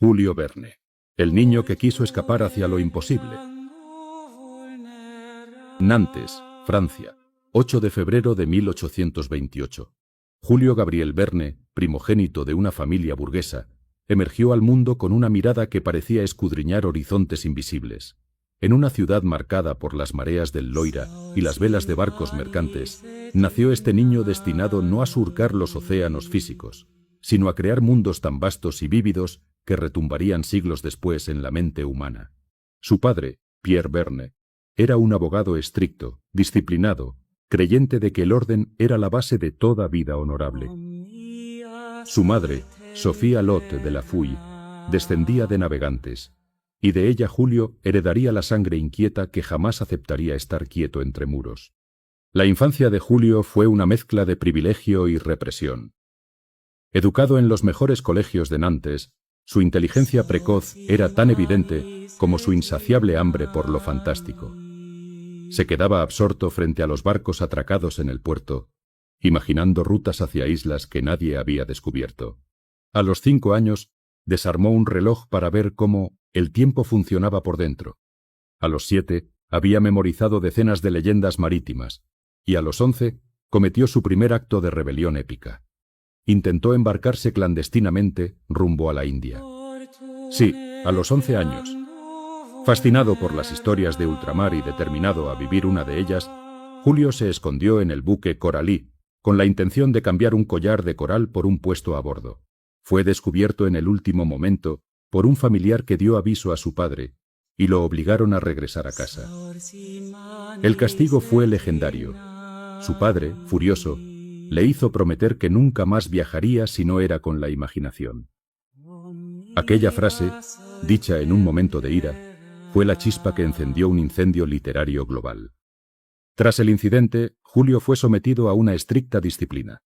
Julio Verne, el niño que quiso escapar hacia lo imposible. Nantes, Francia, 8 de febrero de 1828. Julio Gabriel Verne, primogénito de una familia burguesa, emergió al mundo con una mirada que parecía escudriñar horizontes invisibles. En una ciudad marcada por las mareas del Loira y las velas de barcos mercantes, nació este niño destinado no a surcar los océanos físicos, sino a crear mundos tan vastos y vívidos que retumbarían siglos después en la mente humana. Su padre, Pierre Verne, era un abogado estricto, disciplinado, creyente de que el orden era la base de toda vida honorable. Su madre, Sofía Lot de la Fouille, descendía de navegantes, y de ella Julio heredaría la sangre inquieta que jamás aceptaría estar quieto entre muros. La infancia de Julio fue una mezcla de privilegio y represión. Educado en los mejores colegios de Nantes, su inteligencia precoz era tan evidente como su insaciable hambre por lo fantástico. Se quedaba absorto frente a los barcos atracados en el puerto, imaginando rutas hacia islas que nadie había descubierto. A los 5 años, desarmó un reloj para ver cómo el tiempo funcionaba por dentro. A los 7, había memorizado decenas de leyendas marítimas, y a los 11, cometió su primer acto de rebelión épica. Intentó embarcarse clandestinamente rumbo a la India. Sí, a los 11 años. Fascinado por las historias de ultramar y determinado a vivir una de ellas, Julio se escondió en el buque Coralí, con la intención de cambiar un collar de coral por un puesto a bordo. Fue descubierto en el último momento por un familiar que dio aviso a su padre, y lo obligaron a regresar a casa. El castigo fue legendario. Su padre, furioso, le hizo prometer que nunca más viajaría si no era con la imaginación. Aquella frase, dicha en un momento de ira, fue la chispa que encendió un incendio literario global. Tras el incidente, Julio fue sometido a una estricta disciplina.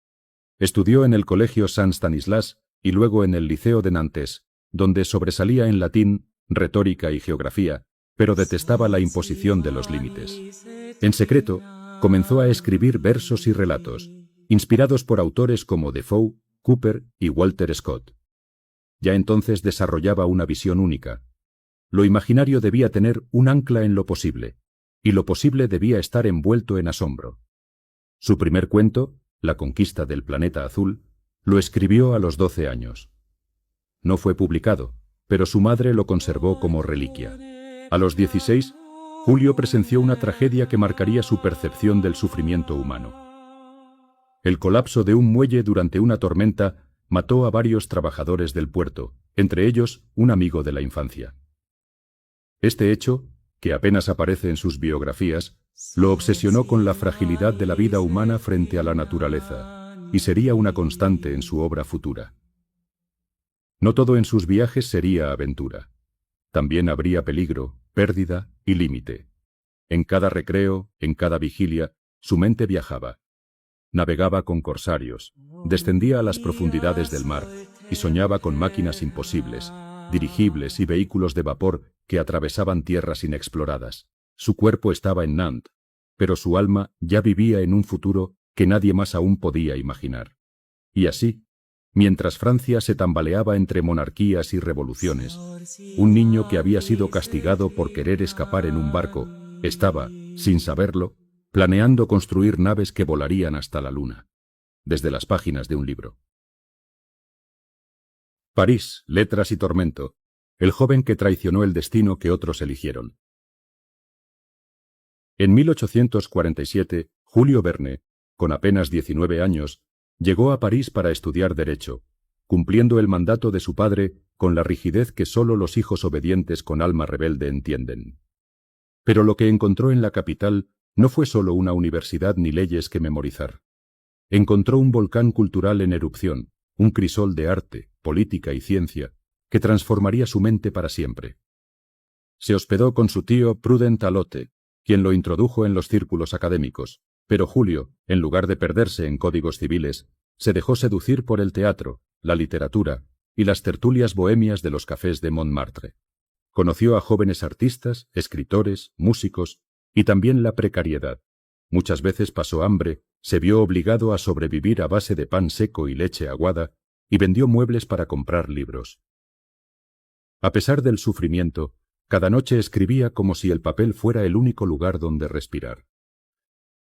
Estudió en el Colegio San Stanislas y luego en el Liceo de Nantes, donde sobresalía en latín, retórica y geografía, pero detestaba la imposición de los límites. En secreto, comenzó a escribir versos y relatos, inspirados por autores como Defoe, Cooper y Walter Scott. Ya entonces desarrollaba una visión única. Lo imaginario debía tener un ancla en lo posible, y lo posible debía estar envuelto en asombro. Su primer cuento, La conquista del planeta azul, lo escribió a los 12 años. No fue publicado, pero su madre lo conservó como reliquia. A los 16, Julio presenció una tragedia que marcaría su percepción del sufrimiento humano. El colapso de un muelle durante una tormenta mató a varios trabajadores del puerto, entre ellos un amigo de la infancia. Este hecho, que apenas aparece en sus biografías, lo obsesionó con la fragilidad de la vida humana frente a la naturaleza, y sería una constante en su obra futura. No todo en sus viajes sería aventura. También habría peligro, pérdida y límite. En cada recreo, en cada vigilia, su mente viajaba. Navegaba con corsarios, descendía a las profundidades del mar y soñaba con máquinas imposibles, dirigibles y vehículos de vapor que atravesaban tierras inexploradas. Su cuerpo estaba en Nantes, pero su alma ya vivía en un futuro que nadie más aún podía imaginar. Y así, mientras Francia se tambaleaba entre monarquías y revoluciones, un niño que había sido castigado por querer escapar en un barco estaba, sin saberlo, planeando construir naves que volarían hasta la luna, desde las páginas de un libro. París, letras y tormento. El joven que traicionó el destino que otros eligieron. En 1847, Julio Verne, con apenas 19 años, llegó a París para estudiar Derecho, cumpliendo el mandato de su padre con la rigidez que solo los hijos obedientes con alma rebelde entienden. Pero lo que encontró en la capital no fue solo una universidad ni leyes que memorizar. Encontró un volcán cultural en erupción, un crisol de arte, política y ciencia, que transformaría su mente para siempre. Se hospedó con su tío Prudent Talote, quien lo introdujo en los círculos académicos, pero Julio, en lugar de perderse en códigos civiles, se dejó seducir por el teatro, la literatura y las tertulias bohemias de los cafés de Montmartre. Conoció a jóvenes artistas, escritores, músicos y también la precariedad. Muchas veces pasó hambre, se vio obligado a sobrevivir a base de pan seco y leche aguada y vendió muebles para comprar libros. A pesar del sufrimiento, cada noche escribía como si el papel fuera el único lugar donde respirar.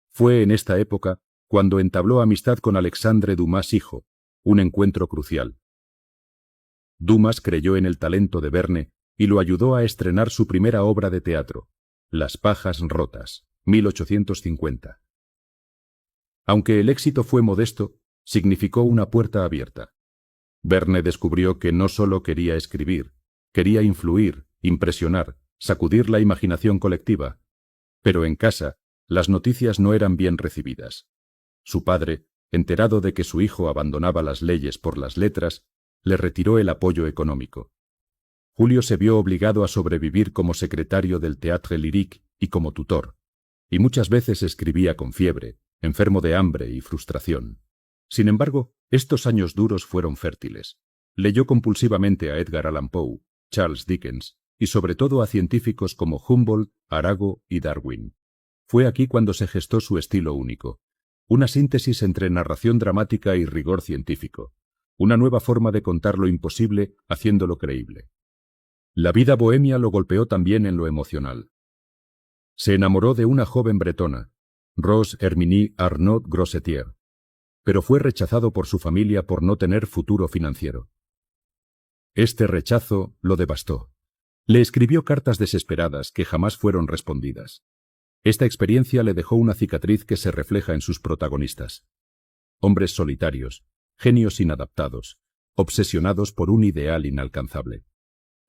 Fue en esta época cuando entabló amistad con Alexandre Dumas hijo, un encuentro crucial. Dumas creyó en el talento de Verne y lo ayudó a estrenar su primera obra de teatro, Las pajas rotas, 1850. Aunque el éxito fue modesto, significó una puerta abierta. Verne descubrió que no solo quería escribir, quería influir, impresionar, sacudir la imaginación colectiva. Pero en casa, las noticias no eran bien recibidas. Su padre, enterado de que su hijo abandonaba las leyes por las letras, le retiró el apoyo económico. Julio se vio obligado a sobrevivir como secretario del Théâtre Lyrique y como tutor, y muchas veces escribía con fiebre, enfermo de hambre y frustración. Sin embargo, estos años duros fueron fértiles. Leyó compulsivamente a Edgar Allan Poe, Charles Dickens y sobre todo a científicos como Humboldt, Arago y Darwin. Fue aquí cuando se gestó su estilo único, una síntesis entre narración dramática y rigor científico, una nueva forma de contar lo imposible haciéndolo creíble. La vida bohemia lo golpeó también en lo emocional. Se enamoró de una joven bretona, Rose Herminie Arnaud Grossetier, pero fue rechazado por su familia por no tener futuro financiero. Este rechazo lo devastó. Le escribió cartas desesperadas que jamás fueron respondidas. Esta experiencia le dejó una cicatriz que se refleja en sus protagonistas. Hombres solitarios, genios inadaptados, obsesionados por un ideal inalcanzable.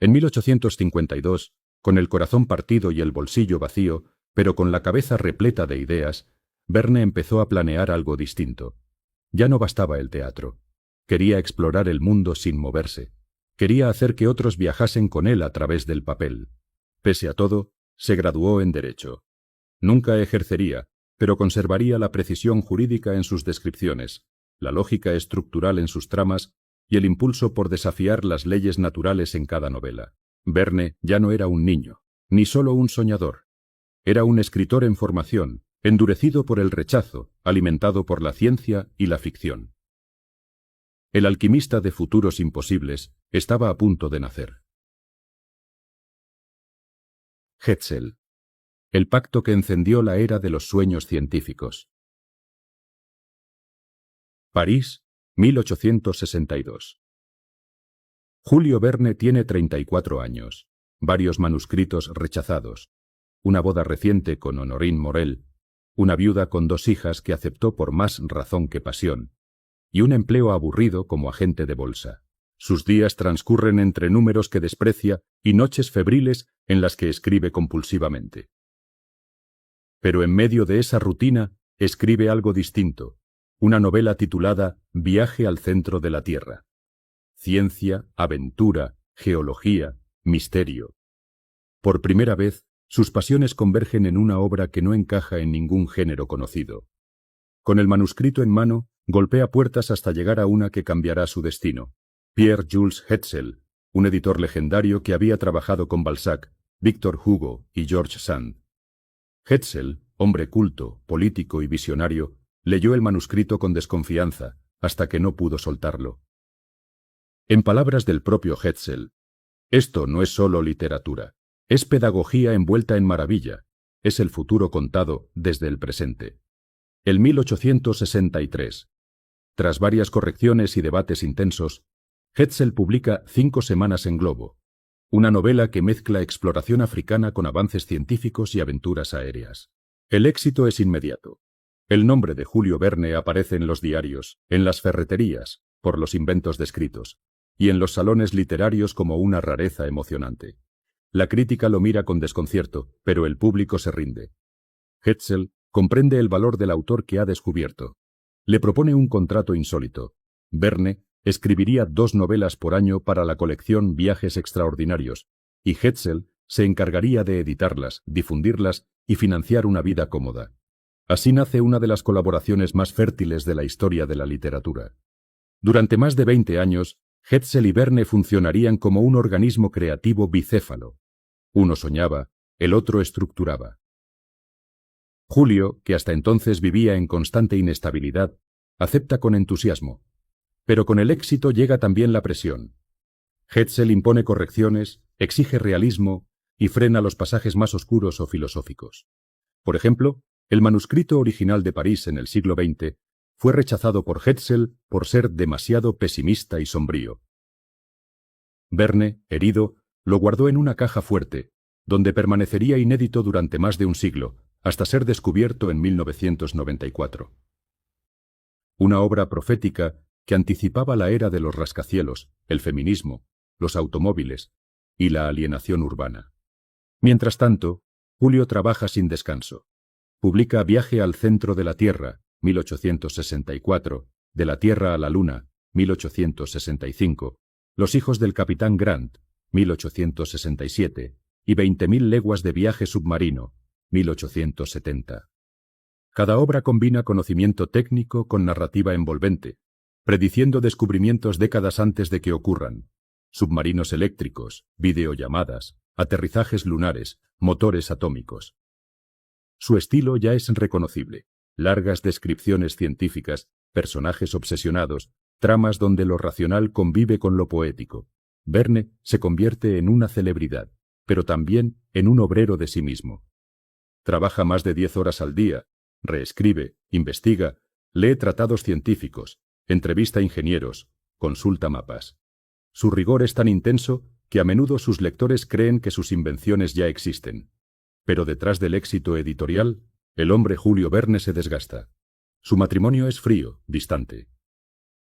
En 1852, con el corazón partido y el bolsillo vacío, pero con la cabeza repleta de ideas, Verne empezó a planear algo distinto. Ya no bastaba el teatro. Quería explorar el mundo sin moverse. Quería hacer que otros viajasen con él a través del papel. Pese a todo, se graduó en Derecho. Nunca ejercería, pero conservaría la precisión jurídica en sus descripciones, la lógica estructural en sus tramas y el impulso por desafiar las leyes naturales en cada novela. Verne ya no era un niño, ni solo un soñador. Era un escritor en formación, endurecido por el rechazo, alimentado por la ciencia y la ficción. El alquimista de futuros imposibles estaba a punto de nacer. Hetzel. El pacto que encendió la era de los sueños científicos. París, 1862. Julio Verne tiene 34 años, varios manuscritos rechazados, una boda reciente con Honorine Morel, una viuda con 2 hijas que aceptó por más razón que pasión, y un empleo aburrido como agente de bolsa. Sus días transcurren entre números que desprecia y noches febriles en las que escribe compulsivamente. Pero en medio de esa rutina, escribe algo distinto, una novela titulada Viaje al centro de la Tierra. Ciencia, aventura, geología, misterio. Por primera vez, sus pasiones convergen en una obra que no encaja en ningún género conocido. Con el manuscrito en mano, golpea puertas hasta llegar a una que cambiará su destino. Pierre-Jules Hetzel, un editor legendario que había trabajado con Balzac, Victor Hugo y George Sand. Hetzel, hombre culto, político y visionario, leyó el manuscrito con desconfianza, hasta que no pudo soltarlo. En palabras del propio Hetzel, esto no es solo literatura, es pedagogía envuelta en maravilla, es el futuro contado desde el presente. En 1863, tras varias correcciones y debates intensos, Hetzel publica 5 semanas en globo, una novela que mezcla exploración africana con avances científicos y aventuras aéreas. El éxito es inmediato. El nombre de Julio Verne aparece en los diarios, en las ferreterías, por los inventos descritos, y en los salones literarios como una rareza emocionante. La crítica lo mira con desconcierto, pero el público se rinde. Hetzel comprende el valor del autor que ha descubierto. Le propone un contrato insólito. Verne escribiría 2 novelas por año para la colección Viajes Extraordinarios, y Hetzel se encargaría de editarlas, difundirlas y financiar una vida cómoda. Así nace una de las colaboraciones más fértiles de la historia de la literatura. Durante más de 20 años, Hetzel y Verne funcionarían como un organismo creativo bicéfalo. Uno soñaba, el otro estructuraba. Julio, que hasta entonces vivía en constante inestabilidad, acepta con entusiasmo. Pero con el éxito llega también la presión. Hetzel impone correcciones, exige realismo y frena los pasajes más oscuros o filosóficos. Por ejemplo, el manuscrito original de París en el siglo XX fue rechazado por Hetzel por ser demasiado pesimista y sombrío. Verne, herido, lo guardó en una caja fuerte, donde permanecería inédito durante más de un siglo, hasta ser descubierto en 1994. Una obra profética que anticipaba la era de los rascacielos, el feminismo, los automóviles y la alienación urbana. Mientras tanto, Julio trabaja sin descanso. Publica Viaje al centro de la Tierra, 1864, De la Tierra a la Luna, 1865, Los hijos del Capitán Grant, 1867, y 20.000 leguas de viaje submarino, 1870. Cada obra combina conocimiento técnico con narrativa envolvente, prediciendo descubrimientos décadas antes de que ocurran. Submarinos eléctricos, videollamadas, aterrizajes lunares, motores atómicos. Su estilo ya es reconocible. Largas descripciones científicas, personajes obsesionados, tramas donde lo racional convive con lo poético. Verne se convierte en una celebridad, pero también en un obrero de sí mismo. Trabaja más de 10 horas al día, reescribe, investiga, lee tratados científicos, entrevista a ingenieros, consulta mapas. Su rigor es tan intenso que a menudo sus lectores creen que sus invenciones ya existen. Pero detrás del éxito editorial, el hombre Julio Verne se desgasta. Su matrimonio es frío, distante.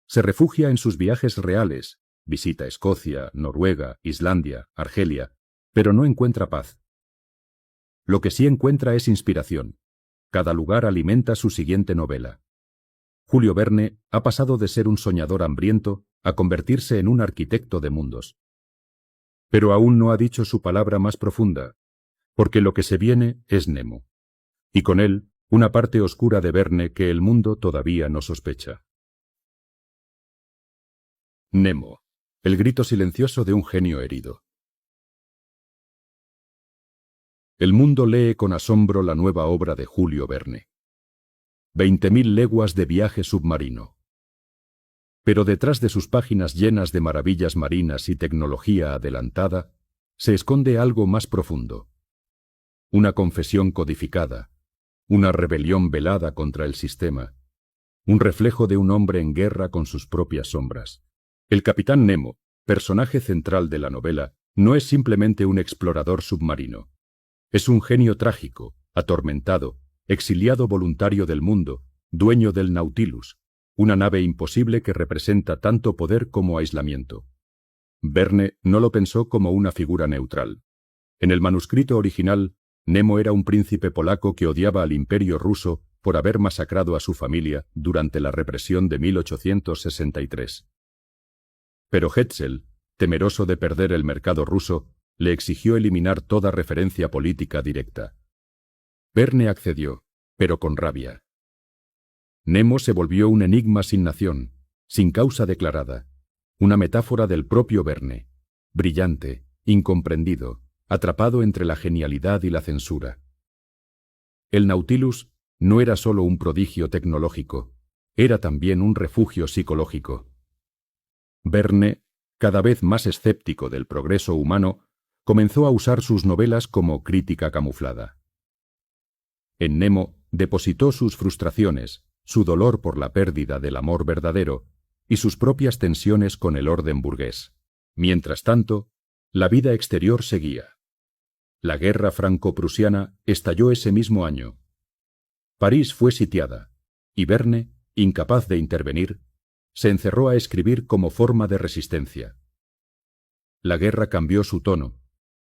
Se refugia en sus viajes reales, visita Escocia, Noruega, Islandia, Argelia, pero no encuentra paz. Lo que sí encuentra es inspiración. Cada lugar alimenta su siguiente novela. Julio Verne ha pasado de ser un soñador hambriento a convertirse en un arquitecto de mundos. Pero aún no ha dicho su palabra más profunda, porque lo que se viene es Nemo. Y con él, una parte oscura de Verne que el mundo todavía no sospecha. Nemo, el grito silencioso de un genio herido. El mundo lee con asombro la nueva obra de Julio Verne. 20.000 leguas de viaje submarino. Pero detrás de sus páginas llenas de maravillas marinas y tecnología adelantada, se esconde algo más profundo. Una confesión codificada, una rebelión velada contra el sistema, un reflejo de un hombre en guerra con sus propias sombras. El capitán Nemo, personaje central de la novela, no es simplemente un explorador submarino. Es un genio trágico, atormentado, exiliado voluntario del mundo, dueño del Nautilus, una nave imposible que representa tanto poder como aislamiento. Verne no lo pensó como una figura neutral. En el manuscrito original, Nemo era un príncipe polaco que odiaba al Imperio ruso por haber masacrado a su familia durante la represión de 1863. Pero Hetzel, temeroso de perder el mercado ruso, le exigió eliminar toda referencia política directa. Verne accedió, pero con rabia. Nemo se volvió un enigma sin nación, sin causa declarada, una metáfora del propio Verne, brillante, incomprendido, atrapado entre la genialidad y la censura. El Nautilus no era solo un prodigio tecnológico, era también un refugio psicológico. Verne, cada vez más escéptico del progreso humano, comenzó a usar sus novelas como crítica camuflada. En Nemo depositó sus frustraciones, su dolor por la pérdida del amor verdadero y sus propias tensiones con el orden burgués. Mientras tanto, la vida exterior seguía. La guerra franco-prusiana estalló ese mismo año. París fue sitiada, y Verne, incapaz de intervenir, se encerró a escribir como forma de resistencia. La guerra cambió su tono.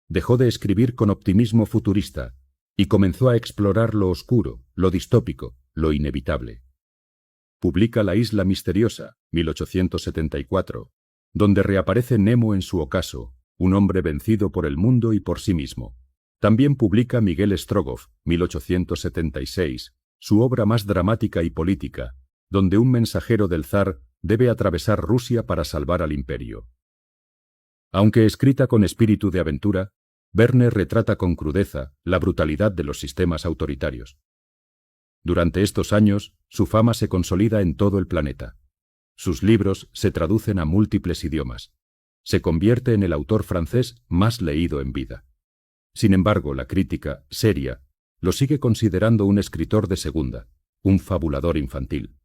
Dejó de escribir con optimismo futurista y comenzó a explorar lo oscuro, lo distópico, lo inevitable. Publica La isla misteriosa, 1874, donde reaparece Nemo en su ocaso, un hombre vencido por el mundo y por sí mismo. También publica Miguel Strogoff, 1876, su obra más dramática y política, donde un mensajero del zar debe atravesar Rusia para salvar al imperio. Aunque escrita con espíritu de aventura, Verne retrata con crudeza la brutalidad de los sistemas autoritarios. Durante estos años, su fama se consolida en todo el planeta. Sus libros se traducen a múltiples idiomas. se convierte en el autor francés más leído en vida. Sin embargo, la crítica, seria, lo sigue considerando un escritor de segunda, un fabulador infantil.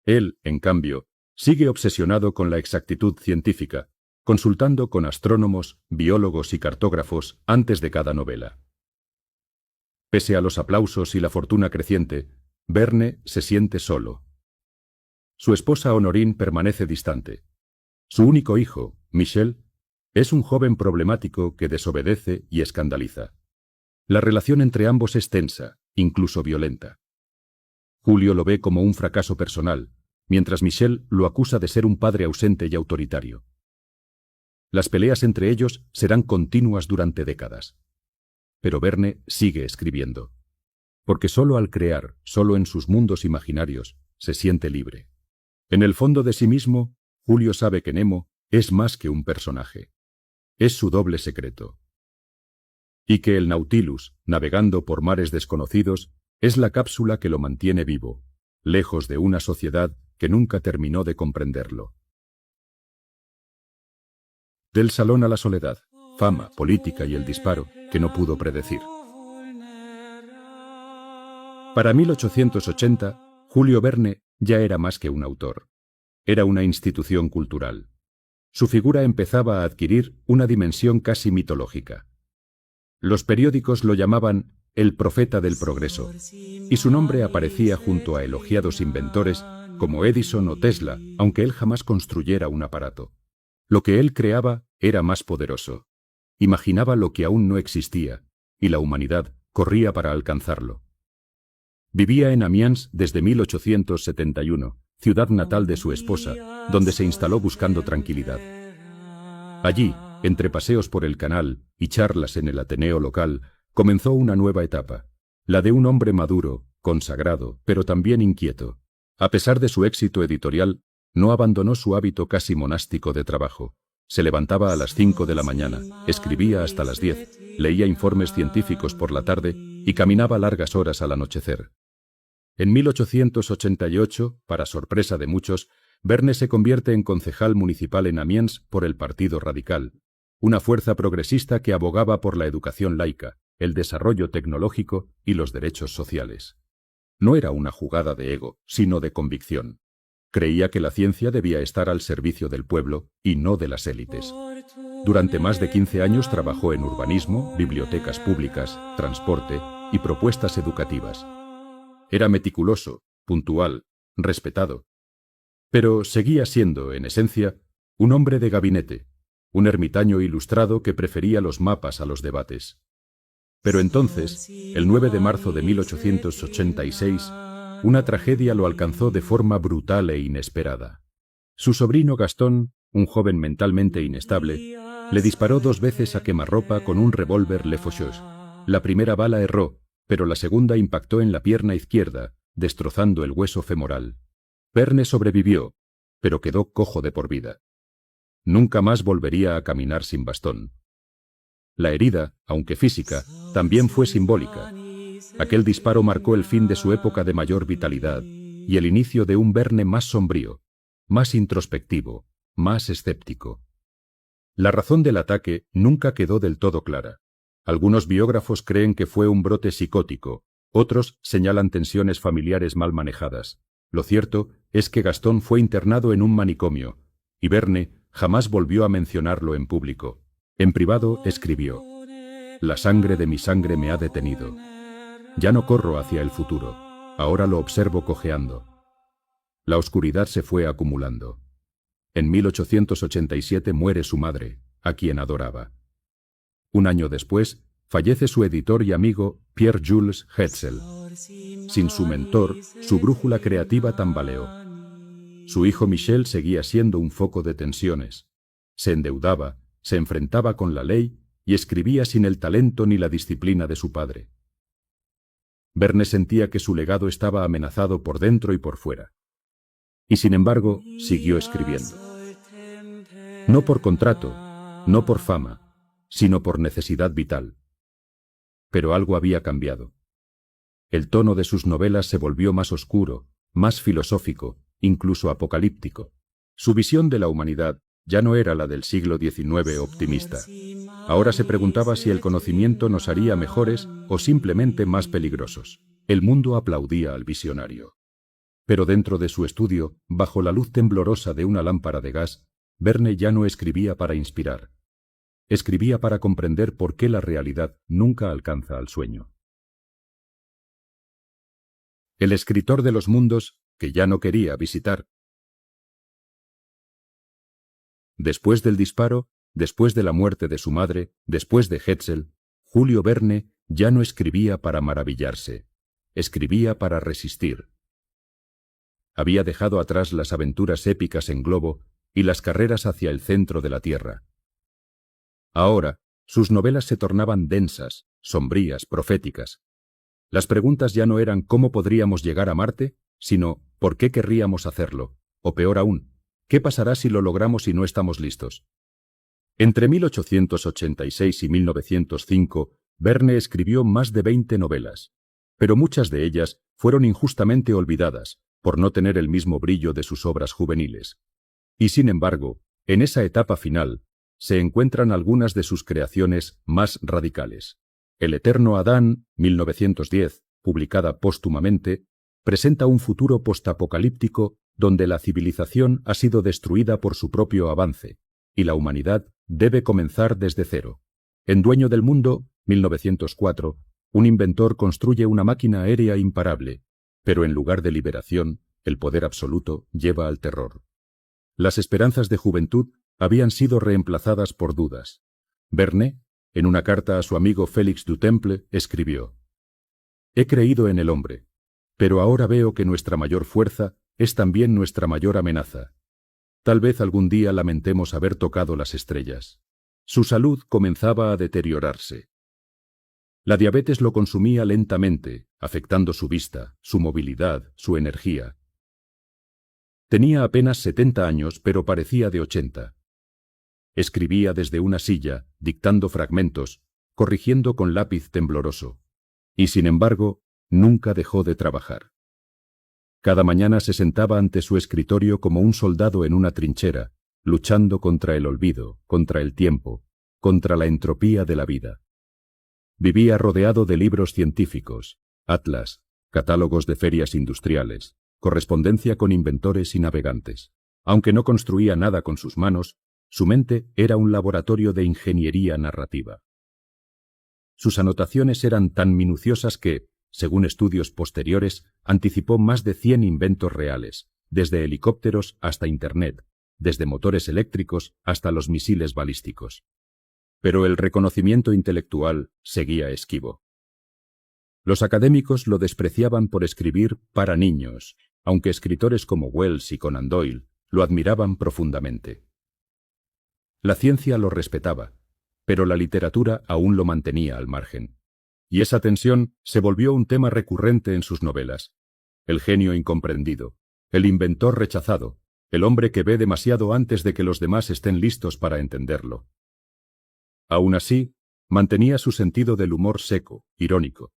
Él, en cambio, sigue obsesionado con la exactitud científica, consultando con astrónomos, biólogos y cartógrafos antes de cada novela. Pese a los aplausos y la fortuna creciente, Verne se siente solo. Su esposa Honorine permanece distante. Su único hijo, Michel, es un joven problemático que desobedece y escandaliza. La relación entre ambos es tensa, incluso violenta. Julio lo ve como un fracaso personal, mientras Michel lo acusa de ser un padre ausente y autoritario. Las peleas entre ellos serán continuas durante décadas. Pero Verne sigue escribiendo, porque solo al crear, solo en sus mundos imaginarios, se siente libre. En el fondo de sí mismo, Julio sabe que Nemo es más que un personaje. Es su doble secreto. Y que el Nautilus, navegando por mares desconocidos, es la cápsula que lo mantiene vivo, lejos de una sociedad que nunca terminó de comprenderlo. Del salón a la soledad, fama, política y el disparo que no pudo predecir. Para 1880, Julio Verne ya era más que un autor. Era una institución cultural. Su figura empezaba a adquirir una dimensión casi mitológica. Los periódicos lo llamaban el profeta del progreso, y su nombre aparecía junto a elogiados inventores como Edison o Tesla, aunque él jamás construyera un aparato. Lo que él creaba era más poderoso. Imaginaba lo que aún no existía, y la humanidad corría para alcanzarlo. Vivía en Amiens desde 1871, ciudad natal de su esposa, donde se instaló buscando tranquilidad. Allí, entre paseos por el canal y charlas en el Ateneo local, comenzó una nueva etapa, la de un hombre maduro, consagrado, pero también inquieto. A pesar de su éxito editorial, no abandonó su hábito casi monástico de trabajo. Se levantaba a las 5 de la mañana, escribía hasta las 10, leía informes científicos por la tarde y caminaba largas horas al anochecer. En 1888, para sorpresa de muchos, Verne se convierte en concejal municipal en Amiens por el Partido Radical, una fuerza progresista que abogaba por la educación laica, el desarrollo tecnológico y los derechos sociales. No era una jugada de ego, sino de convicción. Creía que la ciencia debía estar al servicio del pueblo y no de las élites. Durante más de 15 años trabajó en urbanismo, bibliotecas públicas, transporte y propuestas educativas. Era meticuloso, puntual, respetado. Pero seguía siendo, en esencia, un hombre de gabinete, un ermitaño ilustrado que prefería los mapas a los debates. Pero entonces, el 9 de marzo de 1886, una tragedia lo alcanzó de forma brutal e inesperada. Su sobrino Gastón, un joven mentalmente inestable, le disparó 2 veces a quemarropa con un revólver Le Faucheuse. La primera bala erró, pero la segunda impactó en la pierna izquierda, destrozando el hueso femoral. Verne sobrevivió, pero quedó cojo de por vida. Nunca más volvería a caminar sin bastón. La herida, aunque física, también fue simbólica. Aquel disparo marcó el fin de su época de mayor vitalidad y el inicio de un Verne más sombrío, más introspectivo, más escéptico. La razón del ataque nunca quedó del todo clara. Algunos biógrafos creen que fue un brote psicótico, otros señalan tensiones familiares mal manejadas. Lo cierto es que Gastón fue internado en un manicomio, y Verne jamás volvió a mencionarlo en público. En privado escribió: «La sangre de mi sangre me ha detenido. Ya no corro hacia el futuro, ahora lo observo cojeando». La oscuridad se fue acumulando. En 1887 muere su madre, a quien adoraba. Un año después, fallece su editor y amigo Pierre-Jules Hetzel. Sin su mentor, su brújula creativa tambaleó. Su hijo Michel seguía siendo un foco de tensiones. Se endeudaba, se enfrentaba con la ley y escribía sin el talento ni la disciplina de su padre. Verne sentía que su legado estaba amenazado por dentro y por fuera. Y sin embargo, siguió escribiendo. No por contrato, no por fama, sino por necesidad vital. Pero algo había cambiado. El tono de sus novelas se volvió más oscuro, más filosófico, incluso apocalíptico. Su visión de la humanidad, ya no era la del siglo XIX optimista. Ahora se preguntaba si el conocimiento nos haría mejores o simplemente más peligrosos. El mundo aplaudía al visionario. Pero dentro de su estudio, bajo la luz temblorosa de una lámpara de gas, Verne ya no escribía para inspirar. Escribía para comprender por qué la realidad nunca alcanza al sueño. El escritor de los mundos que ya no quería visitar. Después del disparo, después de la muerte de su madre, después de Hetzel, Julio Verne ya no escribía para maravillarse. Escribía para resistir. Había dejado atrás las aventuras épicas en globo y las carreras hacia el centro de la Tierra. Ahora, sus novelas se tornaban densas, sombrías, proféticas. Las preguntas ya no eran ¿cómo podríamos llegar a Marte?, sino ¿por qué querríamos hacerlo? O peor aún, ¿qué pasará si lo logramos y no estamos listos? Entre 1886 y 1905, Verne escribió más de 20 novelas, pero muchas de ellas fueron injustamente olvidadas por no tener el mismo brillo de sus obras juveniles. Y sin embargo, en esa etapa final, se encuentran algunas de sus creaciones más radicales. El eterno Adán, 1910, publicada póstumamente, presenta un futuro postapocalíptico donde la civilización ha sido destruida por su propio avance, y la humanidad debe comenzar desde cero. En Dueño del Mundo, 1904, un inventor construye una máquina aérea imparable, pero en lugar de liberación, el poder absoluto lleva al terror. Las esperanzas de juventud habían sido reemplazadas por dudas. Verne, en una carta a su amigo Félix du Temple, escribió: «He creído en el hombre, pero ahora veo que nuestra mayor fuerza es también nuestra mayor amenaza. Tal vez algún día lamentemos haber tocado las estrellas». Su salud comenzaba a deteriorarse. La diabetes lo consumía lentamente, afectando su vista, su movilidad, su energía. Tenía apenas 70 años, pero parecía de 80. Escribía desde una silla, dictando fragmentos, corrigiendo con lápiz tembloroso. Y sin embargo, nunca dejó de trabajar. Cada mañana se sentaba ante su escritorio como un soldado en una trinchera, luchando contra el olvido, contra el tiempo, contra la entropía de la vida. Vivía rodeado de libros científicos, atlas, catálogos de ferias industriales, correspondencia con inventores y navegantes. Aunque no construía nada con sus manos, su mente era un laboratorio de ingeniería narrativa. Sus anotaciones eran tan minuciosas que, según estudios posteriores, anticipó más de 100 inventos reales, desde helicópteros hasta Internet, desde motores eléctricos hasta los misiles balísticos. Pero el reconocimiento intelectual seguía esquivo. Los académicos lo despreciaban por escribir para niños, aunque escritores como Wells y Conan Doyle lo admiraban profundamente. La ciencia lo respetaba, pero la literatura aún lo mantenía al margen. Y esa tensión se volvió un tema recurrente en sus novelas. El genio incomprendido, el inventor rechazado, el hombre que ve demasiado antes de que los demás estén listos para entenderlo. Aún así, mantenía su sentido del humor seco, irónico.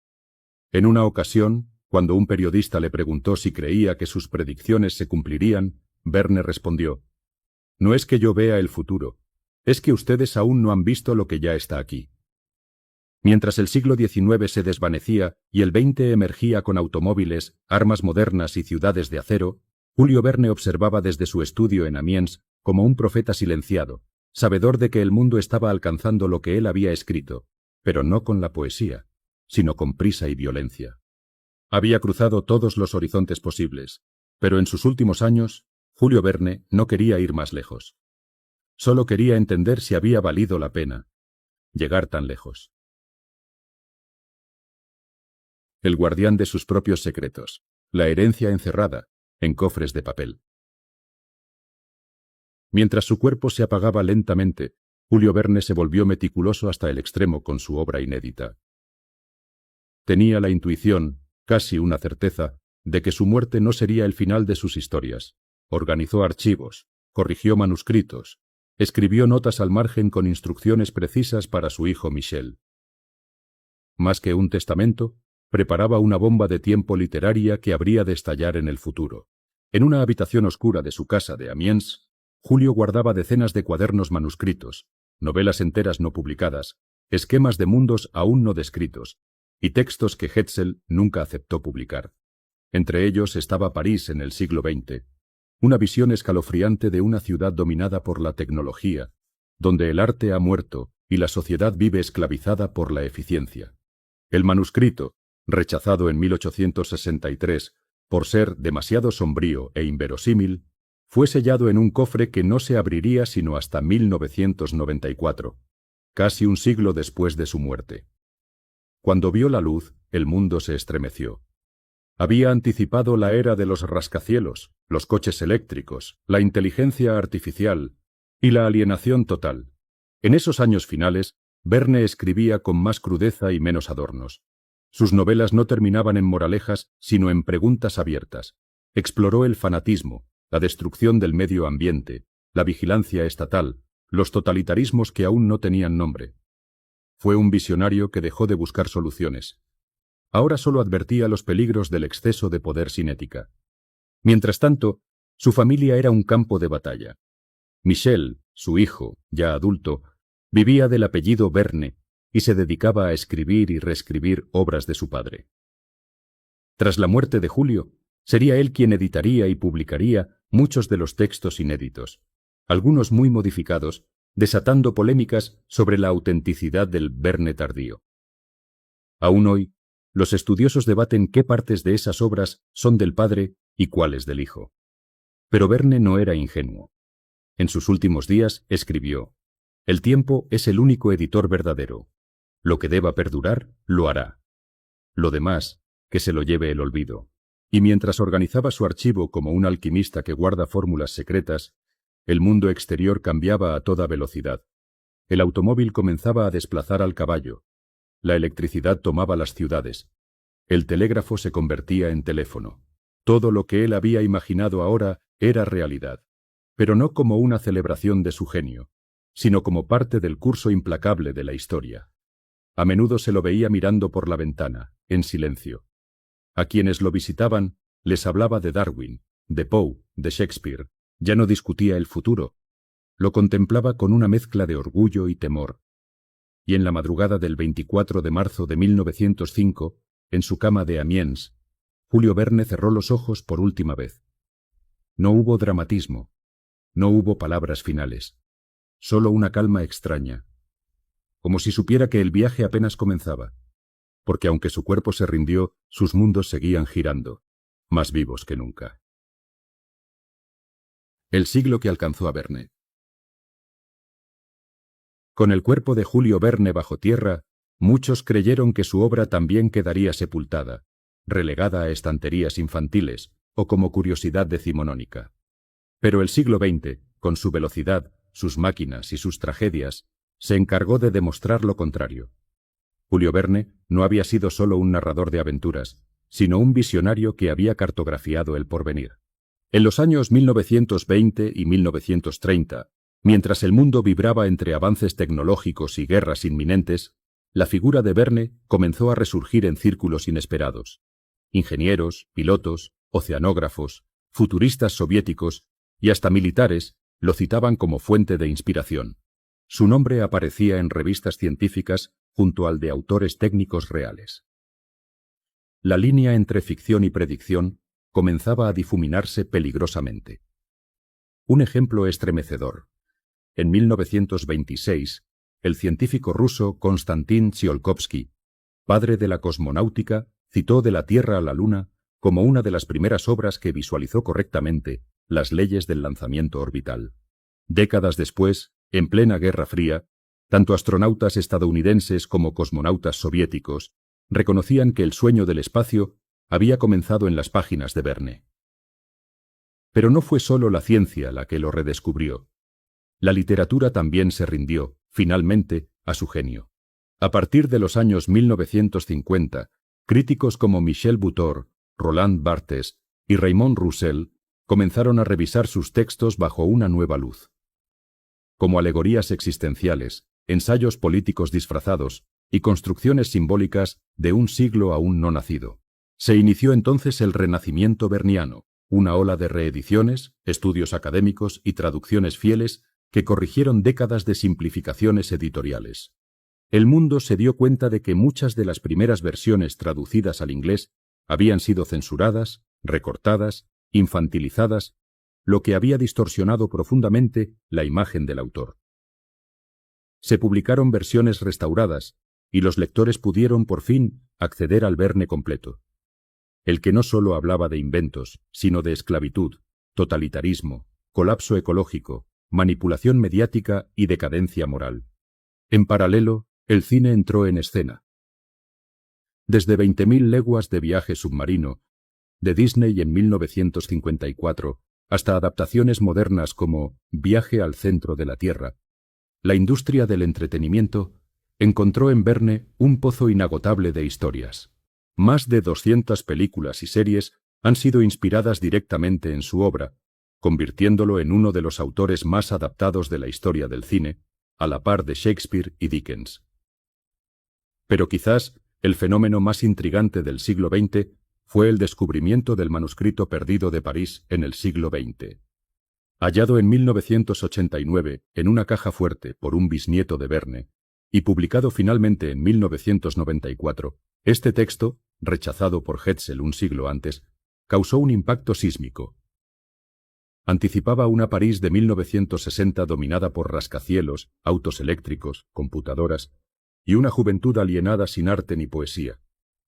En una ocasión, cuando un periodista le preguntó si creía que sus predicciones se cumplirían, Verne respondió: «No es que yo vea el futuro, es que ustedes aún no han visto lo que ya está aquí». Mientras el siglo XIX se desvanecía y el XX emergía con automóviles, armas modernas y ciudades de acero, Julio Verne observaba desde su estudio en Amiens como un profeta silenciado, sabedor de que el mundo estaba alcanzando lo que él había escrito, pero no con la poesía, sino con prisa y violencia. Había cruzado todos los horizontes posibles, pero en sus últimos años, Julio Verne no quería ir más lejos. Solo quería entender si había valido la pena llegar tan lejos. El guardián de sus propios secretos, la herencia encerrada en cofres de papel. Mientras su cuerpo se apagaba lentamente, Julio Verne se volvió meticuloso hasta el extremo con su obra inédita. Tenía la intuición, casi una certeza, de que su muerte no sería el final de sus historias. Organizó archivos, corrigió manuscritos, escribió notas al margen con instrucciones precisas para su hijo Michel. Más que un testamento, preparaba una bomba de tiempo literaria que habría de estallar en el futuro. En una habitación oscura de su casa de Amiens, Julio guardaba decenas de cuadernos manuscritos, novelas enteras no publicadas, esquemas de mundos aún no descritos, y textos que Hetzel nunca aceptó publicar. Entre ellos estaba París en el siglo XX, una visión escalofriante de una ciudad dominada por la tecnología, donde el arte ha muerto y la sociedad vive esclavizada por la eficiencia. El manuscrito, rechazado en 1863 por ser demasiado sombrío e inverosímil, fue sellado en un cofre que no se abriría sino hasta 1994, casi un siglo después de su muerte. Cuando vio la luz, el mundo se estremeció. Había anticipado la era de los rascacielos, los coches eléctricos, la inteligencia artificial y la alienación total. En esos años finales, Verne escribía con más crudeza y menos adornos. Sus novelas no terminaban en moralejas, sino en preguntas abiertas. Exploró el fanatismo, la destrucción del medio ambiente, la vigilancia estatal, los totalitarismos que aún no tenían nombre. Fue un visionario que dejó de buscar soluciones. Ahora solo advertía los peligros del exceso de poder sin ética. Mientras tanto, su familia era un campo de batalla. Michel, su hijo, ya adulto, vivía del apellido Verne y se dedicaba a escribir y reescribir obras de su padre. Tras la muerte de Julio, sería él quien editaría y publicaría muchos de los textos inéditos, algunos muy modificados, desatando polémicas sobre la autenticidad del Verne tardío. Aún hoy, los estudiosos debaten qué partes de esas obras son del padre y cuáles del hijo. Pero Verne no era ingenuo. En sus últimos días escribió: «El tiempo es el único editor verdadero. Lo que deba perdurar, lo hará. Lo demás, que se lo lleve el olvido». Y mientras organizaba su archivo como un alquimista que guarda fórmulas secretas, el mundo exterior cambiaba a toda velocidad. El automóvil comenzaba a desplazar al caballo. La electricidad tomaba las ciudades. El telégrafo se convertía en teléfono. Todo lo que él había imaginado ahora era realidad, pero no como una celebración de su genio, sino como parte del curso implacable de la historia. A menudo se lo veía mirando por la ventana, en silencio. A quienes lo visitaban, les hablaba de Darwin, de Poe, de Shakespeare. Ya no discutía el futuro. Lo contemplaba con una mezcla de orgullo y temor. Y en la madrugada del 24 de marzo de 1905, en su cama de Amiens, Julio Verne cerró los ojos por última vez. No hubo dramatismo, no hubo palabras finales, solo una calma extraña, como si supiera que el viaje apenas comenzaba, porque aunque su cuerpo se rindió, sus mundos seguían girando, más vivos que nunca. El siglo que alcanzó a Verne. Con el cuerpo de Julio Verne bajo tierra, muchos creyeron que su obra también quedaría sepultada, relegada a estanterías infantiles o como curiosidad decimonónica. Pero el siglo XX, con su velocidad, sus máquinas y sus tragedias, se encargó de demostrar lo contrario. Julio Verne no había sido solo un narrador de aventuras, sino un visionario que había cartografiado el porvenir. En los años 1920 y 1930, mientras el mundo vibraba entre avances tecnológicos y guerras inminentes, la figura de Verne comenzó a resurgir en círculos inesperados. Ingenieros, pilotos, oceanógrafos, futuristas soviéticos y hasta militares lo citaban como fuente de inspiración. Su nombre aparecía en revistas científicas junto al de autores técnicos reales. La línea entre ficción y predicción comenzaba a difuminarse peligrosamente. Un ejemplo estremecedor. En 1926, el científico ruso Konstantin Tsiolkovsky, padre de la cosmonáutica, citó De la Tierra a la Luna como una de las primeras obras que visualizó correctamente las leyes del lanzamiento orbital. Décadas después, en plena Guerra Fría, tanto astronautas estadounidenses como cosmonautas soviéticos reconocían que el sueño del espacio había comenzado en las páginas de Verne. Pero no fue solo la ciencia la que lo redescubrió. La literatura también se rindió, finalmente, a su genio. A partir de los años 1950, críticos como Michel Butor, Roland Barthes y Raymond Roussel comenzaron a revisar sus textos bajo una nueva luz. Como alegorías existenciales, ensayos políticos disfrazados y construcciones simbólicas de un siglo aún no nacido. Se inició entonces el renacimiento verniano, una ola de reediciones, estudios académicos y traducciones fieles que corrigieron décadas de simplificaciones editoriales. El mundo se dio cuenta de que muchas de las primeras versiones traducidas al inglés habían sido censuradas, recortadas, infantilizadas, lo que había distorsionado profundamente la imagen del autor. Se publicaron versiones restauradas y los lectores pudieron, por fin, acceder al Verne completo. El que no solo hablaba de inventos, sino de esclavitud, totalitarismo, colapso ecológico, manipulación mediática y decadencia moral. En paralelo, el cine entró en escena. Desde 20.000 leguas de viaje submarino, de Disney en 1954, hasta adaptaciones modernas como Viaje al centro de la Tierra, la industria del entretenimiento encontró en Verne un pozo inagotable de historias. Más de 200 películas y series han sido inspiradas directamente en su obra, convirtiéndolo en uno de los autores más adaptados de la historia del cine, a la par de Shakespeare y Dickens. Pero quizás el fenómeno más intrigante del siglo XX fue el descubrimiento del manuscrito perdido de París en el siglo XX. Hallado en 1989 en una caja fuerte por un bisnieto de Verne y publicado finalmente en 1994, este texto, rechazado por Hetzel un siglo antes, causó un impacto sísmico. Anticipaba una París de 1960 dominada por rascacielos, autos eléctricos, computadoras y una juventud alienada sin arte ni poesía.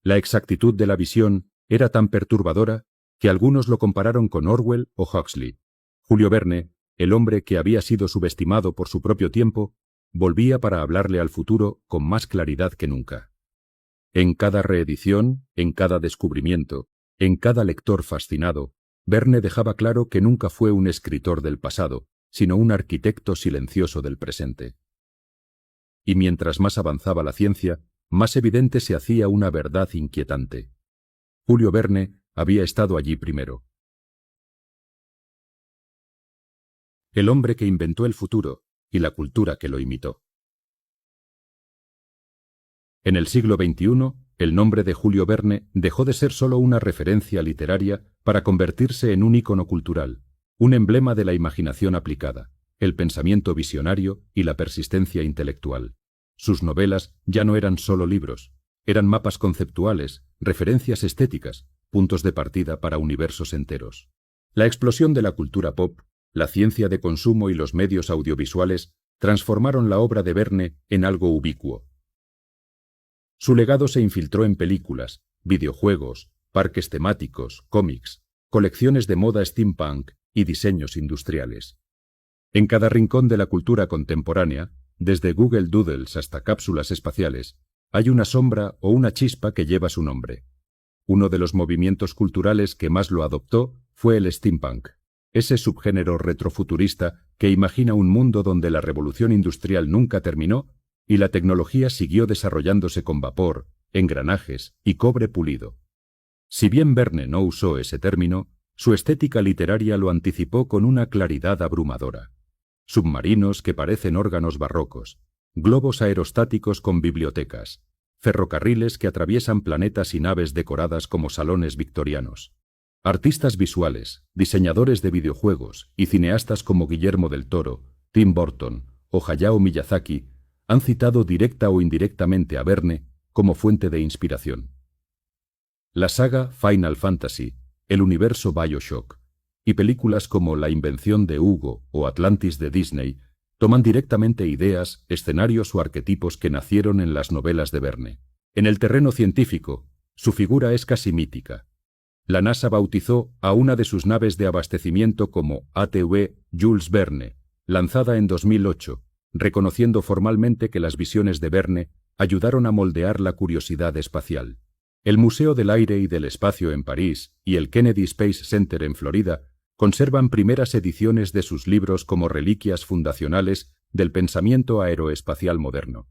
La exactitud de la visión era tan perturbadora que algunos lo compararon con Orwell o Huxley. Julio Verne, el hombre que había sido subestimado por su propio tiempo, volvía para hablarle al futuro con más claridad que nunca. En cada reedición, en cada descubrimiento, en cada lector fascinado, Verne dejaba claro que nunca fue un escritor del pasado, sino un arquitecto silencioso del presente. Y mientras más avanzaba la ciencia, más evidente se hacía una verdad inquietante. Julio Verne había estado allí primero. El hombre que inventó el futuro y la cultura que lo imitó. En el siglo XXI, el nombre de Julio Verne dejó de ser solo una referencia literaria para convertirse en un ícono cultural, un emblema de la imaginación aplicada, el pensamiento visionario y la persistencia intelectual. Sus novelas ya no eran solo libros, eran mapas conceptuales, referencias estéticas, puntos de partida para universos enteros. La explosión de la cultura pop, la ciencia de consumo y los medios audiovisuales transformaron la obra de Verne en algo ubicuo. Su legado se infiltró en películas, videojuegos, parques temáticos, cómics, colecciones de moda steampunk y diseños industriales. En cada rincón de la cultura contemporánea, desde Google Doodles hasta cápsulas espaciales, hay una sombra o una chispa que lleva su nombre. Uno de los movimientos culturales que más lo adoptó fue el steampunk, ese subgénero retrofuturista que imagina un mundo donde la revolución industrial nunca terminó y la tecnología siguió desarrollándose con vapor, engranajes y cobre pulido. Si bien Verne no usó ese término, su estética literaria lo anticipó con una claridad abrumadora. Submarinos que parecen órganos barrocos, globos aerostáticos con bibliotecas, ferrocarriles que atraviesan planetas y naves decoradas como salones victorianos. Artistas visuales, diseñadores de videojuegos y cineastas como Guillermo del Toro, Tim Burton o Hayao Miyazaki han citado directa o indirectamente a Verne como fuente de inspiración. La saga Final Fantasy, el universo BioShock y películas como La invención de Hugo o Atlantis de Disney toman directamente ideas, escenarios o arquetipos que nacieron en las novelas de Verne. En el terreno científico, su figura es casi mítica. La NASA bautizó a una de sus naves de abastecimiento como ATV Jules Verne, lanzada en 2008, reconociendo formalmente que las visiones de Verne ayudaron a moldear la curiosidad espacial. El Museo del Aire y del Espacio en París y el Kennedy Space Center en Florida conservan primeras ediciones de sus libros como reliquias fundacionales del pensamiento aeroespacial moderno.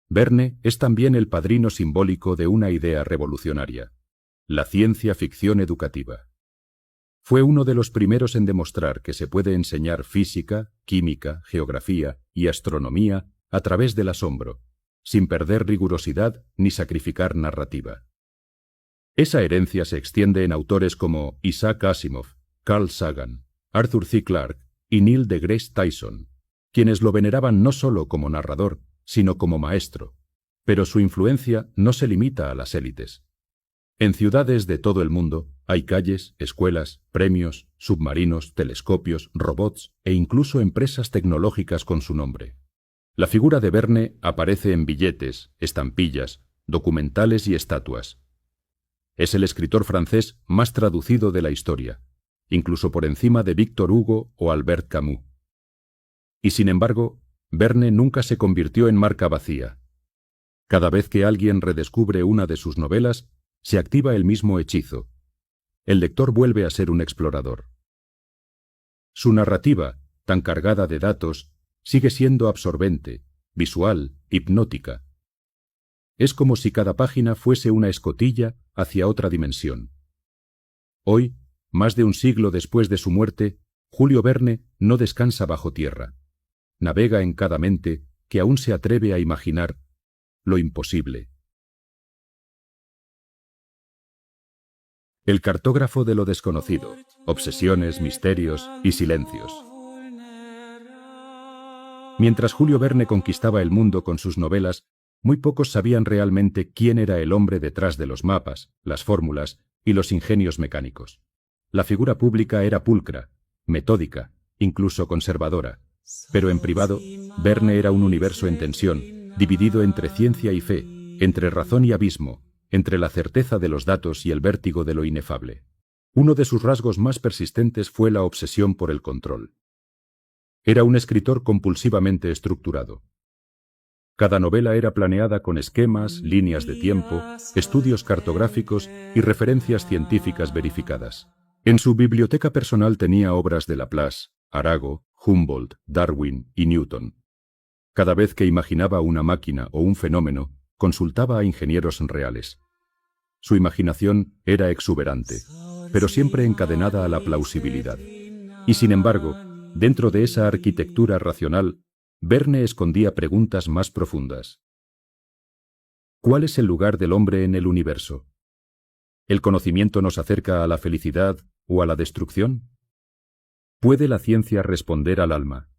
Verne es también el padrino simbólico de una idea revolucionaria: la ciencia ficción educativa. Fue uno de los primeros en demostrar que se puede enseñar física, química, geografía y astronomía a través del asombro, sin perder rigurosidad ni sacrificar narrativa. Esa herencia se extiende en autores como Isaac Asimov, Carl Sagan, Arthur C. Clarke y Neil deGrasse Tyson, quienes lo veneraban no solo como narrador, sino como maestro, pero su influencia no se limita a las élites. En ciudades de todo el mundo hay calles, escuelas, premios, submarinos, telescopios, robots e incluso empresas tecnológicas con su nombre. La figura de Verne aparece en billetes, estampillas, documentales y estatuas. Es el escritor francés más traducido de la historia, incluso por encima de Victor Hugo o Albert Camus. Y sin embargo, Verne nunca se convirtió en marca vacía. Cada vez que alguien redescubre una de sus novelas, se activa el mismo hechizo. El lector vuelve a ser un explorador. Su narrativa, tan cargada de datos, sigue siendo absorbente, visual, hipnótica. Es como si cada página fuese una escotilla hacia otra dimensión. Hoy, más de un siglo después de su muerte, Julio Verne no descansa bajo tierra. Navega en cada mente que aún se atreve a imaginar lo imposible. El cartógrafo de lo desconocido, obsesiones, misterios y silencios. Mientras Julio Verne conquistaba el mundo con sus novelas, muy pocos sabían realmente quién era el hombre detrás de los mapas, las fórmulas y los ingenios mecánicos. La figura pública era pulcra, metódica, incluso conservadora, pero en privado, Verne era un universo en tensión, dividido entre ciencia y fe, entre razón y abismo, entre la certeza de los datos y el vértigo de lo inefable. Uno de sus rasgos más persistentes fue la obsesión por el control. Era un escritor compulsivamente estructurado. Cada novela era planeada con esquemas, líneas de tiempo, estudios cartográficos y referencias científicas verificadas. En su biblioteca personal tenía obras de Laplace, Arago, Humboldt, Darwin y Newton. Cada vez que imaginaba una máquina o un fenómeno, consultaba a ingenieros reales. Su imaginación era exuberante, pero siempre encadenada a la plausibilidad. Y sin embargo, dentro de esa arquitectura racional, Verne escondía preguntas más profundas. ¿Cuál es el lugar del hombre en el universo? ¿El conocimiento nos acerca a la felicidad o a la destrucción? ¿Puede la ciencia responder al alma?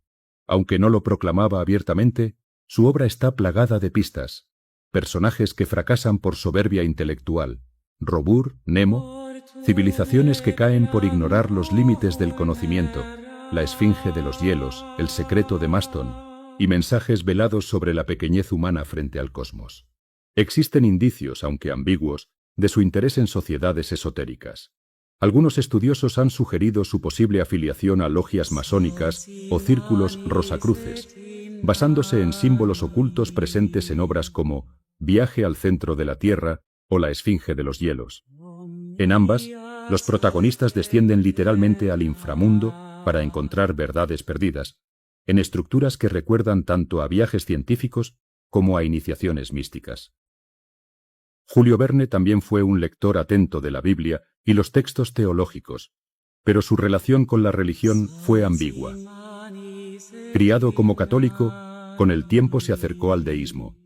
Aunque no lo proclamaba abiertamente, su obra está plagada de pistas, personajes que fracasan por soberbia intelectual, Robur, Nemo, civilizaciones que caen por ignorar los límites del conocimiento, la esfinge de los hielos, el secreto de Maston, y mensajes velados sobre la pequeñez humana frente al cosmos. Existen indicios, aunque ambiguos, de su interés en sociedades esotéricas. Algunos estudiosos han sugerido su posible afiliación a logias masónicas o círculos rosacruces, basándose en símbolos ocultos presentes en obras como Viaje al centro de la Tierra o La esfinge de los hielos. En ambas, los protagonistas descienden literalmente al inframundo para encontrar verdades perdidas, en estructuras que recuerdan tanto a viajes científicos como a iniciaciones místicas. Julio Verne también fue un lector atento de la Biblia y los textos teológicos, pero su relación con la religión fue ambigua. Criado como católico, con el tiempo se acercó al deísmo,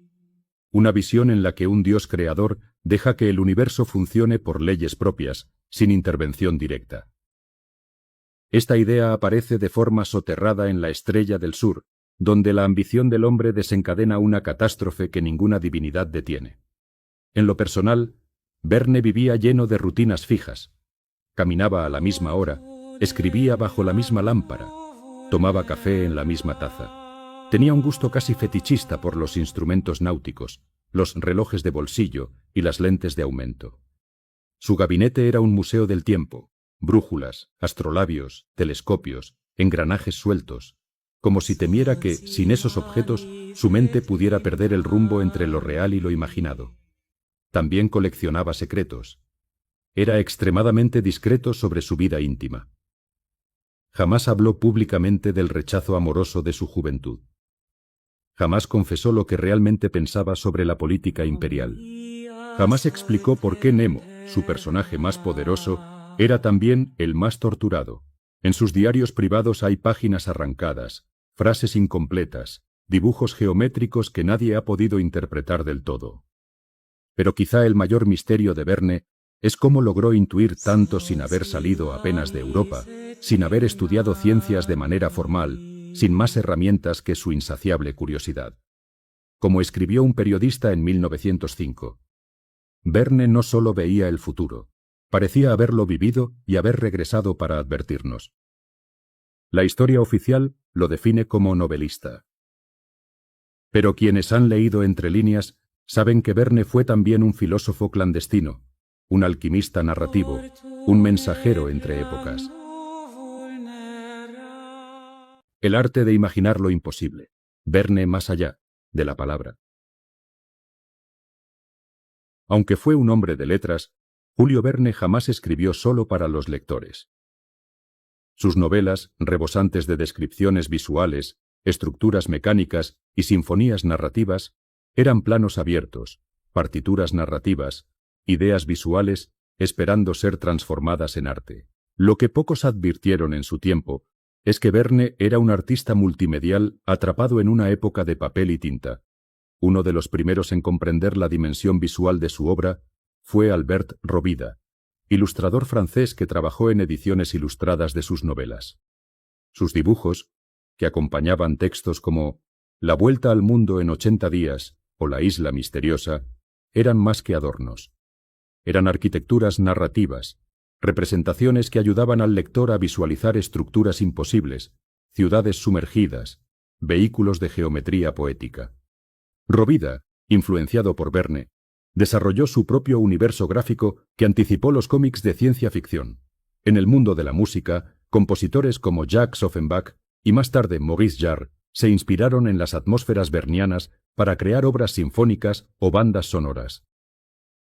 una visión en la que un Dios creador deja que el universo funcione por leyes propias, sin intervención directa. Esta idea aparece de forma soterrada en La estrella del sur, donde la ambición del hombre desencadena una catástrofe que ninguna divinidad detiene. En lo personal, Verne vivía lleno de rutinas fijas. Caminaba a la misma hora, escribía bajo la misma lámpara, tomaba café en la misma taza. Tenía un gusto casi fetichista por los instrumentos náuticos, los relojes de bolsillo y las lentes de aumento. Su gabinete era un museo del tiempo, brújulas, astrolabios, telescopios, engranajes sueltos, como si temiera que, sin esos objetos, su mente pudiera perder el rumbo entre lo real y lo imaginado. También coleccionaba secretos. Era extremadamente discreto sobre su vida íntima. Jamás habló públicamente del rechazo amoroso de su juventud. Jamás confesó lo que realmente pensaba sobre la política imperial. Jamás explicó por qué Nemo, su personaje más poderoso, era también el más torturado. En sus diarios privados hay páginas arrancadas, frases incompletas, dibujos geométricos que nadie ha podido interpretar del todo. Pero quizá el mayor misterio de Verne es cómo logró intuir tanto sin haber salido apenas de Europa, sin haber estudiado ciencias de manera formal, sin más herramientas que su insaciable curiosidad. Como escribió un periodista en 1905, Verne no solo veía el futuro, parecía haberlo vivido y haber regresado para advertirnos. La historia oficial lo define como novelista. Pero quienes han leído entre líneas saben que Verne fue también un filósofo clandestino, un alquimista narrativo, un mensajero entre épocas. El arte de imaginar lo imposible. Verne más allá de la palabra. Aunque fue un hombre de letras, Julio Verne jamás escribió solo para los lectores. Sus novelas, rebosantes de descripciones visuales, estructuras mecánicas y sinfonías narrativas, eran planos abiertos, partituras narrativas, ideas visuales esperando ser transformadas en arte. Lo que pocos advirtieron en su tiempo es que Verne era un artista multimedial atrapado en una época de papel y tinta. Uno de los primeros en comprender la dimensión visual de su obra fue Albert Robida, ilustrador francés que trabajó en ediciones ilustradas de sus novelas. Sus dibujos, que acompañaban textos como La vuelta al mundo en 80 días o La isla misteriosa, eran más que adornos. Eran arquitecturas narrativas, representaciones que ayudaban al lector a visualizar estructuras imposibles, ciudades sumergidas, vehículos de geometría poética. Robida, influenciado por Verne, desarrolló su propio universo gráfico que anticipó los cómics de ciencia ficción. En el mundo de la música, compositores como Jacques Offenbach y más tarde Maurice Jarre se inspiraron en las atmósferas vernianas para crear obras sinfónicas o bandas sonoras.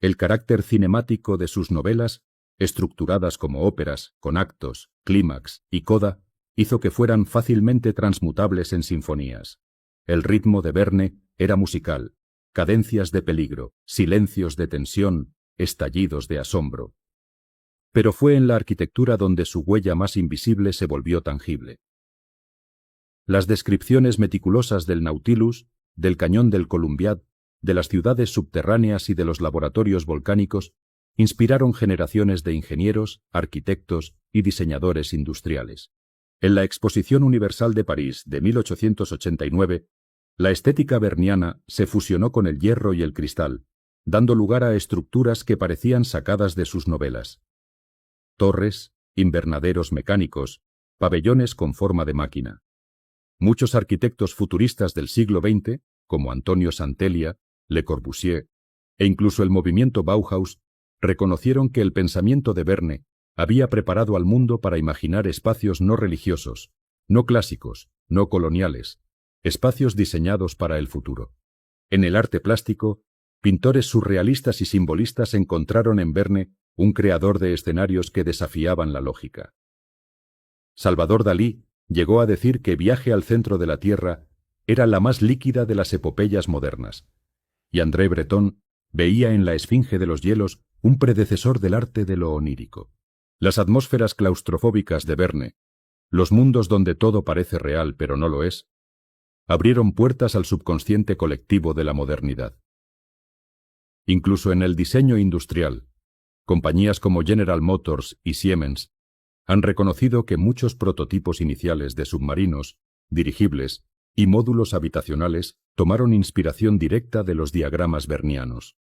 El carácter cinemático de sus novelas, estructuradas como óperas, con actos, clímax y coda, hizo que fueran fácilmente transmutables en sinfonías. El ritmo de Verne era musical, cadencias de peligro, silencios de tensión, estallidos de asombro. Pero fue en la arquitectura donde su huella más invisible se volvió tangible. Las descripciones meticulosas del Nautilus, del cañón del Columbiad, de las ciudades subterráneas y de los laboratorios volcánicos inspiraron generaciones de ingenieros, arquitectos y diseñadores industriales. En la Exposición Universal de París de 1889, la estética verniana se fusionó con el hierro y el cristal, dando lugar a estructuras que parecían sacadas de sus novelas. Torres, invernaderos mecánicos, pabellones con forma de máquina. Muchos arquitectos futuristas del siglo XX, como Antonio Santelia, Le Corbusier e incluso el movimiento Bauhaus, reconocieron que el pensamiento de Verne había preparado al mundo para imaginar espacios no religiosos, no clásicos, no coloniales, espacios diseñados para el futuro. En el arte plástico, pintores surrealistas y simbolistas encontraron en Verne un creador de escenarios que desafiaban la lógica. Salvador Dalí llegó a decir que Viaje al centro de la Tierra era la más líquida de las epopeyas modernas, y André Breton veía en la Esfinge de los hielos un predecesor del arte de lo onírico. Las atmósferas claustrofóbicas de Verne, los mundos donde todo parece real pero no lo es, abrieron puertas al subconsciente colectivo de la modernidad. Incluso en el diseño industrial, compañías como General Motors y Siemens han reconocido que muchos prototipos iniciales de submarinos, dirigibles y módulos habitacionales tomaron inspiración directa de los diagramas vernianos.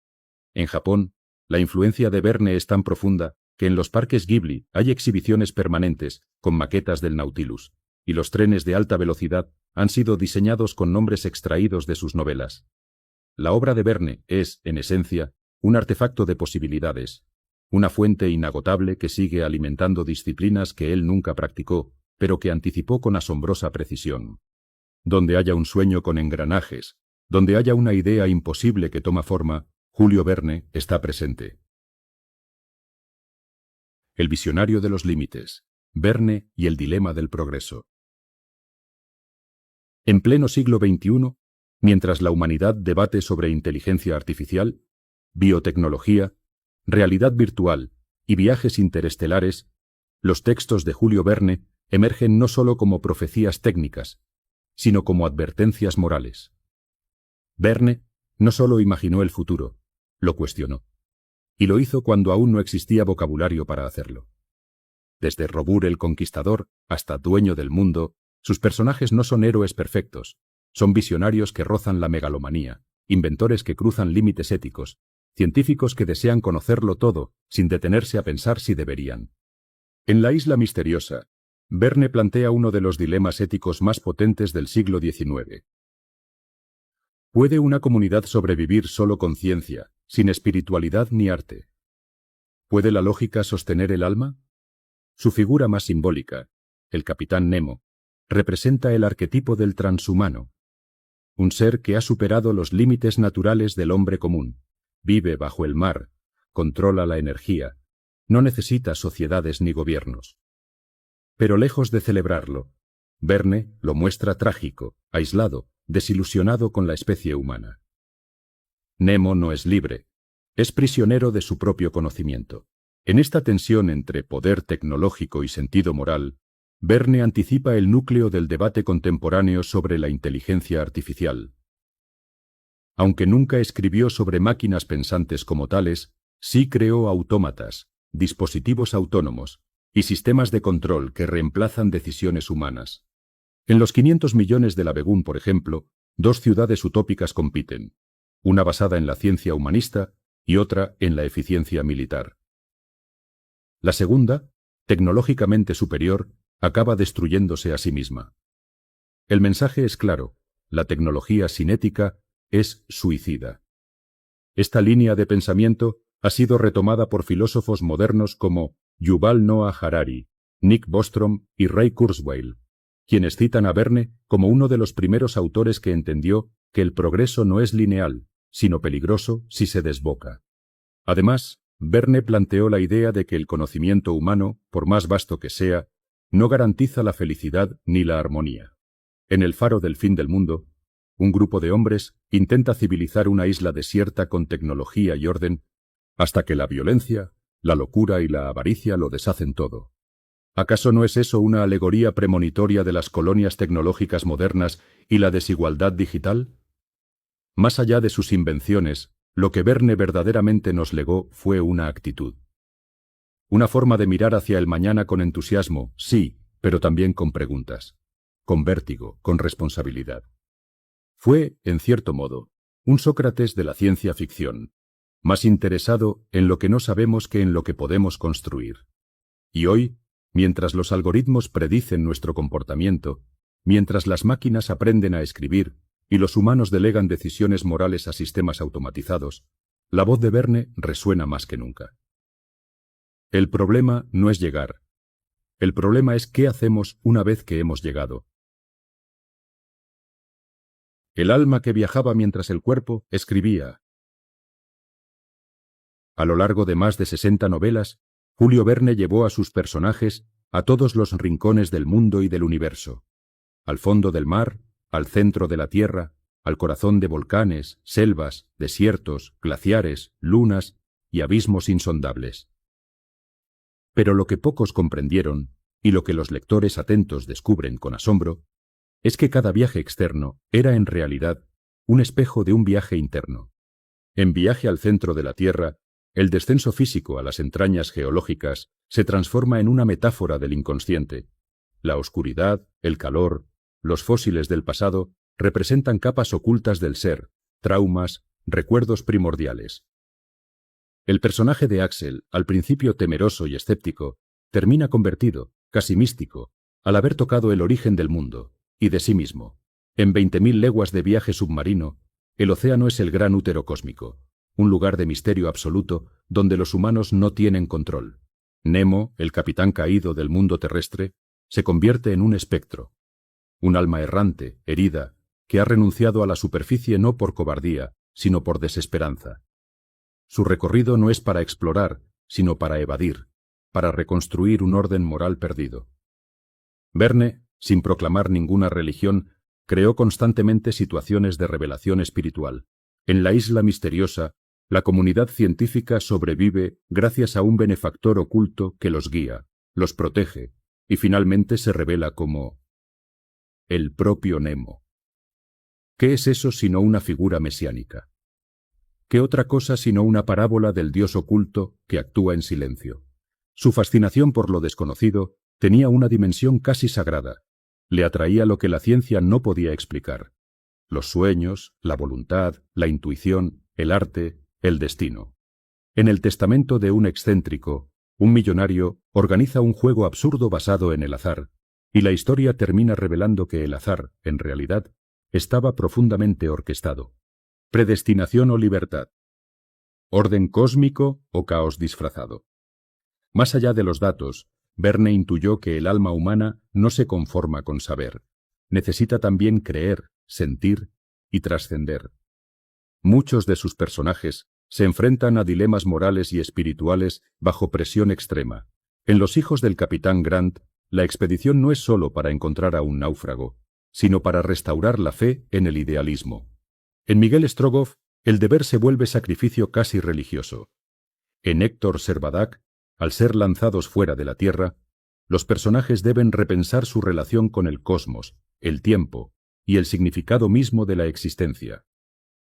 En Japón, la influencia de Verne es tan profunda que en los parques Ghibli hay exhibiciones permanentes con maquetas del Nautilus, y los trenes de alta velocidad han sido diseñados con nombres extraídos de sus novelas. La obra de Verne es, en esencia, un artefacto de posibilidades, una fuente inagotable que sigue alimentando disciplinas que él nunca practicó, pero que anticipó con asombrosa precisión. Donde haya un sueño con engranajes, donde haya una idea imposible que toma forma, Julio Verne está presente. El visionario de los límites, Verne y el dilema del progreso. En pleno siglo XXI, mientras la humanidad debate sobre inteligencia artificial, biotecnología, realidad virtual y viajes interestelares, los textos de Julio Verne emergen no solo como profecías técnicas, sino como advertencias morales. Verne no solo imaginó el futuro, lo cuestionó. y lo hizo cuando aún no existía vocabulario para hacerlo. Desde Robur el Conquistador hasta Dueño del Mundo, sus personajes no son héroes perfectos, son visionarios que rozan la megalomanía, inventores que cruzan límites éticos, científicos que desean conocerlo todo sin detenerse a pensar si deberían. En La isla misteriosa, Verne plantea uno de los dilemas éticos más potentes del siglo XIX. ¿Puede una comunidad sobrevivir solo con ciencia, sin espiritualidad ni arte? ¿Puede la lógica sostener el alma? Su figura más simbólica, el capitán Nemo, representa el arquetipo del transhumano, un ser que ha superado los límites naturales del hombre común, vive bajo el mar, controla la energía, no necesita sociedades ni gobiernos. Pero lejos de celebrarlo, Verne lo muestra trágico, aislado, desilusionado con la especie humana. Nemo no es libre, es prisionero de su propio conocimiento. En esta tensión entre poder tecnológico y sentido moral, Verne anticipa el núcleo del debate contemporáneo sobre la inteligencia artificial. Aunque nunca escribió sobre máquinas pensantes como tales, sí creó autómatas, dispositivos autónomos y sistemas de control que reemplazan decisiones humanas. En los 500 millones de la Begún, por ejemplo, dos ciudades utópicas compiten, una basada en la ciencia humanista y otra en la eficiencia militar. La segunda, tecnológicamente superior, acaba destruyéndose a sí misma. El mensaje es claro, la tecnología sin ética es suicida. Esta línea de pensamiento ha sido retomada por filósofos modernos como Yuval Noah Harari, Nick Bostrom y Ray Kurzweil, quienes citan a Verne como uno de los primeros autores que entendió que el progreso no es lineal, sino peligroso si se desboca. Además, Verne planteó la idea de que el conocimiento humano, por más vasto que sea, no garantiza la felicidad ni la armonía. En El faro del fin del mundo, un grupo de hombres intenta civilizar una isla desierta con tecnología y orden, hasta que la violencia, la locura y la avaricia lo deshacen todo. ¿Acaso no es eso una alegoría premonitoria de las colonias tecnológicas modernas y la desigualdad digital? Más allá de sus invenciones, lo que Verne verdaderamente nos legó fue una actitud. Una forma de mirar hacia el mañana con entusiasmo, sí, pero también con preguntas, con vértigo, con responsabilidad. Fue, en cierto modo, un Sócrates de la ciencia ficción, más interesado en lo que no sabemos que en lo que podemos construir. Y hoy, mientras los algoritmos predicen nuestro comportamiento, mientras las máquinas aprenden a escribir y los humanos delegan decisiones morales a sistemas automatizados, la voz de Verne resuena más que nunca. El problema no es llegar. El problema es qué hacemos una vez que hemos llegado. El alma que viajaba mientras el cuerpo escribía. A lo largo de más de 60 novelas, Julio Verne llevó a sus personajes a todos los rincones del mundo y del universo. Al fondo del mar, al centro de la tierra, al corazón de volcanes, selvas, desiertos, glaciares, lunas y abismos insondables. Pero lo que pocos comprendieron, y lo que los lectores atentos descubren con asombro, es que cada viaje externo era en realidad un espejo de un viaje interno. En Viaje al centro de la Tierra, el descenso físico a las entrañas geológicas se transforma en una metáfora del inconsciente. La oscuridad, el calor, los fósiles del pasado representan capas ocultas del ser, traumas, recuerdos primordiales. El personaje de Axel, al principio temeroso y escéptico, termina convertido, casi místico, al haber tocado el origen del mundo y de sí mismo. En 20.000 leguas de viaje submarino, el océano es el gran útero cósmico, un lugar de misterio absoluto donde los humanos no tienen control. Nemo, el capitán caído del mundo terrestre, se convierte en un espectro, un alma errante, herida, que ha renunciado a la superficie no por cobardía, sino por desesperanza. Su recorrido no es para explorar, sino para evadir, para reconstruir un orden moral perdido. Verne, sin proclamar ninguna religión, creó constantemente situaciones de revelación espiritual. En La isla misteriosa, la comunidad científica sobrevive gracias a un benefactor oculto que los guía, los protege, y finalmente se revela como el propio Nemo. ¿Qué es eso sino una figura mesiánica? ¿Qué otra cosa sino una parábola del Dios oculto que actúa en silencio? Su fascinación por lo desconocido tenía una dimensión casi sagrada. Le atraía lo que la ciencia no podía explicar: los sueños, la voluntad, la intuición, el arte, el destino. En el testamento de un excéntrico, un millonario organiza un juego absurdo basado en el azar, y la historia termina revelando que el azar, en realidad, estaba profundamente orquestado. Predestinación o libertad. Orden cósmico o caos disfrazado. Más allá de los datos, Verne intuyó que el alma humana no se conforma con saber. Necesita también creer, sentir y trascender. Muchos de sus personajes se enfrentan a dilemas morales y espirituales bajo presión extrema. En Los hijos del capitán Grant, la expedición no es solo para encontrar a un náufrago, sino para restaurar la fe en el idealismo. En Miguel Strogoff, el deber se vuelve sacrificio casi religioso. En Héctor Servadac, al ser lanzados fuera de la Tierra, los personajes deben repensar su relación con el cosmos, el tiempo y el significado mismo de la existencia.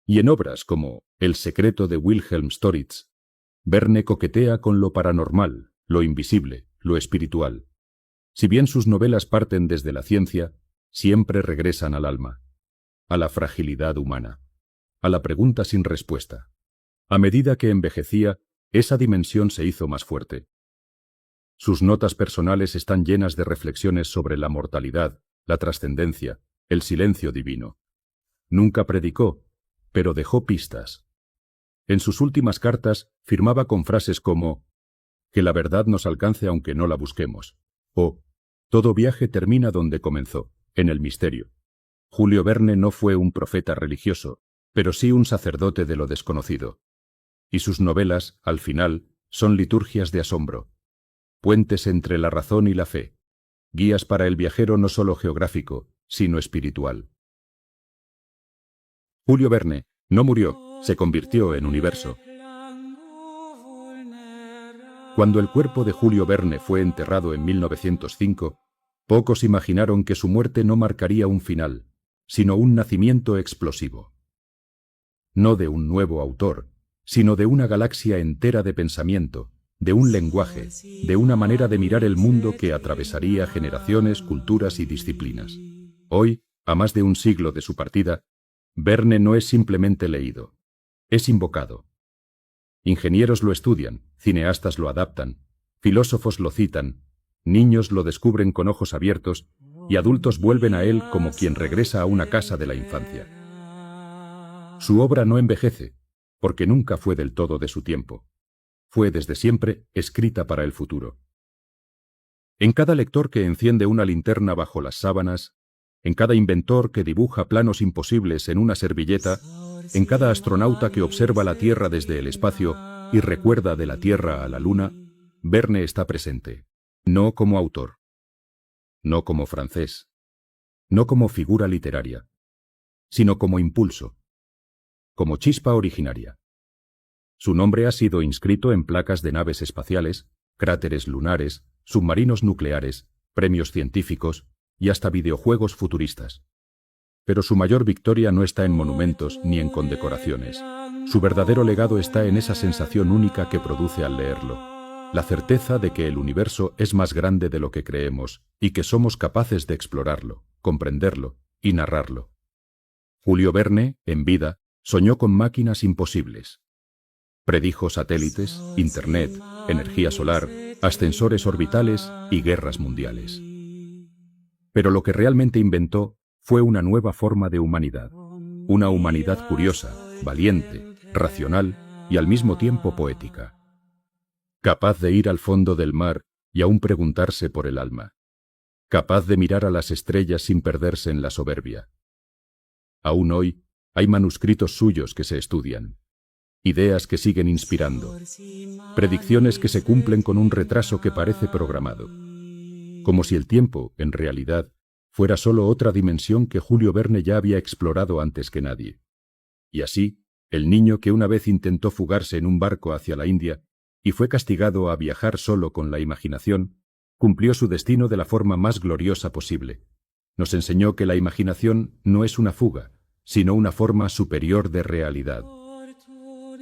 Y en obras como El secreto de Wilhelm Storitz, Verne coquetea con lo paranormal, lo invisible, lo espiritual. Si bien sus novelas parten desde la ciencia, siempre regresan al alma, a la fragilidad humana, a la pregunta sin respuesta. A medida que envejecía, esa dimensión se hizo más fuerte. Sus notas personales están llenas de reflexiones sobre la mortalidad, la trascendencia, el silencio divino. Nunca predicó, pero dejó pistas. En sus últimas cartas firmaba con frases como «que la verdad nos alcance aunque no la busquemos», o «todo viaje termina donde comenzó, en el misterio». Julio Verne no fue un profeta religioso, pero sí un sacerdote de lo desconocido. Y sus novelas, al final, son liturgias de asombro, puentes entre la razón y la fe, guías para el viajero no solo geográfico, sino espiritual. Julio Verne no murió, se convirtió en universo. Cuando el cuerpo de Julio Verne fue enterrado en 1905, pocos imaginaron que su muerte no marcaría un final, sino un nacimiento explosivo. No de un nuevo autor, sino de una galaxia entera de pensamiento, de un lenguaje, de una manera de mirar el mundo que atravesaría generaciones, culturas y disciplinas. Hoy, a más de un siglo de su partida, Verne no es simplemente leído, es invocado. Ingenieros lo estudian, cineastas lo adaptan, filósofos lo citan, niños lo descubren con ojos abiertos y adultos vuelven a él como quien regresa a una casa de la infancia. Su obra no envejece, porque nunca fue del todo de su tiempo. Fue desde siempre escrita para el futuro. En cada lector que enciende una linterna bajo las sábanas, en cada inventor que dibuja planos imposibles en una servilleta, en cada astronauta que observa la Tierra desde el espacio y recuerda de la Tierra a la Luna, Verne está presente, no como autor, no como francés, no como figura literaria, sino como impulso, como chispa originaria. Su nombre ha sido inscrito en placas de naves espaciales, cráteres lunares, submarinos nucleares, premios científicos y hasta videojuegos futuristas. Pero su mayor victoria no está en monumentos ni en condecoraciones. Su verdadero legado está en esa sensación única que produce al leerlo, la certeza de que el universo es más grande de lo que creemos y que somos capaces de explorarlo, comprenderlo y narrarlo. Julio Verne, en vida, soñó con máquinas imposibles. Predijo satélites, internet, energía solar, ascensores orbitales y guerras mundiales. Pero lo que realmente inventó fue una nueva forma de humanidad, una humanidad curiosa, valiente, racional y al mismo tiempo poética. Capaz de ir al fondo del mar y aún preguntarse por el alma. Capaz de mirar a las estrellas sin perderse en la soberbia. Aún hoy hay manuscritos suyos que se estudian. Ideas que siguen inspirando. Predicciones que se cumplen con un retraso que parece programado. Como si el tiempo, en realidad, fuera solo otra dimensión que Julio Verne ya había explorado antes que nadie. Y así, el niño que una vez intentó fugarse en un barco hacia la India y fue castigado a viajar solo con la imaginación, cumplió su destino de la forma más gloriosa posible. Nos enseñó que la imaginación no es una fuga, sino una forma superior de realidad.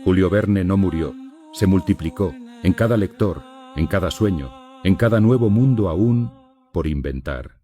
Julio Verne no murió, se multiplicó en cada lector, en cada sueño, en cada nuevo mundo aún por inventar.